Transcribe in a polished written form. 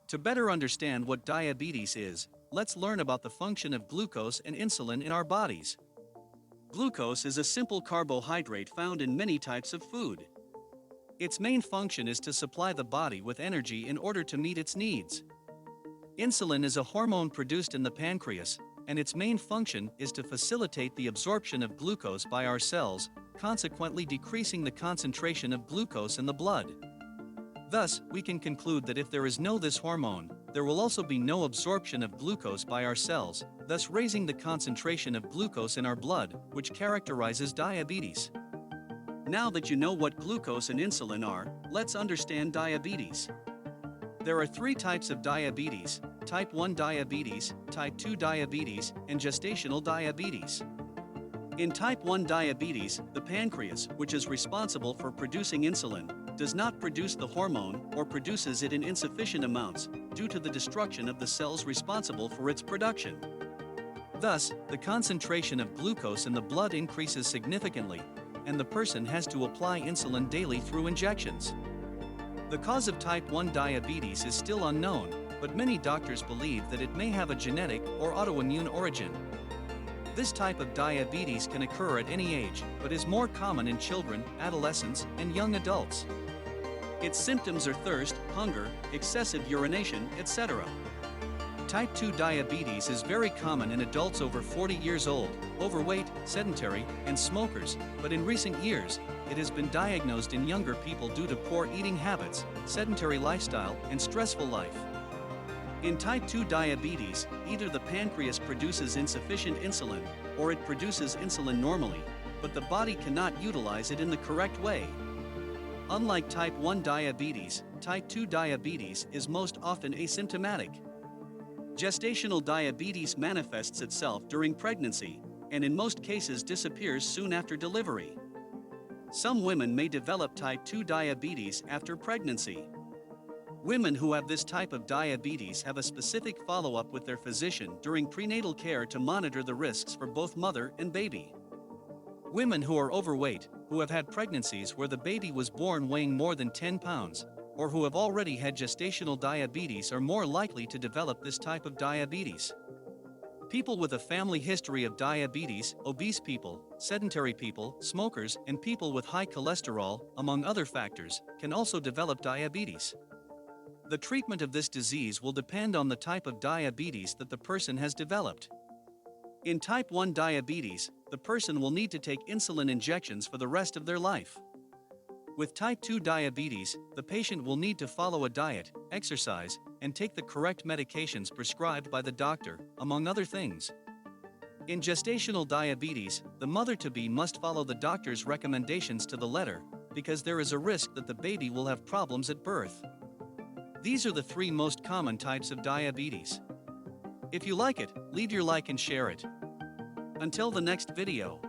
To better understand what diabetes is, let's learn about the function of glucose and insulin in our bodies. Glucose is a simple carbohydrate found in many types of food. Its main function is to supply the body with energy in order to meet its needs. Insulin is a hormone produced in the pancreas, and its main function is to facilitate the absorption of glucose by our cells, consequently decreasing the concentration of glucose in the blood. Thus, we can conclude that if there is no this hormone, there will also be no absorption of glucose by our cells, thus raising the concentration of glucose in our blood, which characterizes diabetes. Now that you know what glucose and insulin are, let's understand diabetes. There are three types of diabetes: type 1 diabetes, type 2 diabetes, and gestational diabetes. In type 1 diabetes, the pancreas, which is responsible for producing insulin, does not produce the hormone or produces it in insufficient amounts due to the destruction of the cells responsible for its production. Thus, the concentration of glucose in the blood increases significantly, and the person has to apply insulin daily through injections. The cause of type 1 diabetes is still unknown, but many doctors believe that it may have a genetic or autoimmune origin. This type of diabetes can occur at any age, but is more common in children, adolescents, and young adults. Its symptoms are thirst, hunger, excessive urination, etc. Type 2 diabetes is very common in adults over 40 years old, overweight, sedentary, and smokers, but in recent years, it has been diagnosed in younger people due to poor eating habits, sedentary lifestyle, and stressful life. In type 2 diabetes, either the pancreas produces insufficient insulin, or it produces insulin normally, but the body cannot utilize it in the correct way. Unlike type 1 diabetes, type 2 diabetes is most often asymptomatic. Gestational diabetes manifests itself during pregnancy, and in most cases disappears soon after delivery. Some women may develop type 2 diabetes after pregnancy. Women who have this type of diabetes have a specific follow-up with their physician during prenatal care to monitor the risks for both mother and baby. Women who are overweight, who have had pregnancies where the baby was born weighing more than 10 pounds, or who have already had gestational diabetes are more likely to develop this type of diabetes. People with a family history of diabetes, obese people, sedentary people, smokers, and people with high cholesterol, among other factors, can also develop diabetes. The treatment of this disease will depend on the type of diabetes that the person has developed. In type 1 diabetes, the person will need to take insulin injections for the rest of their life. With type 2 diabetes, the patient will need to follow a diet, exercise, and take the correct medications prescribed by the doctor, among other things. In gestational diabetes, the mother-to-be must follow the doctor's recommendations to the letter, because there is a risk that the baby will have problems at birth. These are the three most common types of diabetes. If you like it, leave your like and share it. Until the next video.